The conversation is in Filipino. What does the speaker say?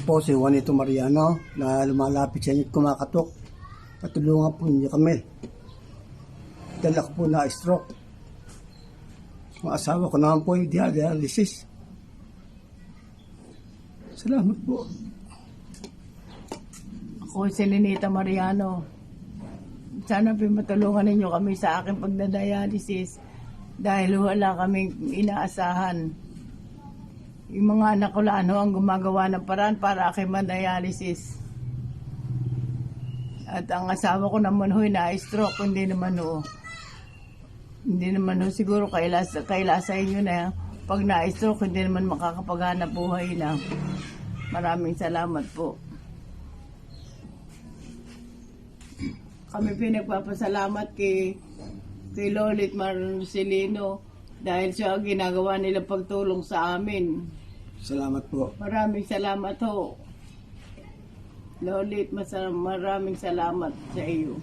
po si Juanito Mariano na lumalapit sa inyo at kumakatok. Patulungan po niyo kami. Dala ko po na stroke. Ang asawa ko naman po yung dialysis. Salamat po. Ako si Ninita Mariano. Sana matulungan ninyo kami sa aking pagdadialysis dahil wala kaming inaasahan. Yung mga anak ko lang ang gumagawa ng paraan para aking madialysis. At ang asawa ko naman na-stroke, hindi naman siguro kaila sa inyo na pag na-stroke, hindi naman makakapaghanap buhay na. Maraming salamat po. Kami pinagpapasalamat kay Lolit Marcelino dahil siya ang ginagawa nila pagtulong sa amin. Salamat po. Maraming salamat ho. Lolit, maraming salamat sa iyo.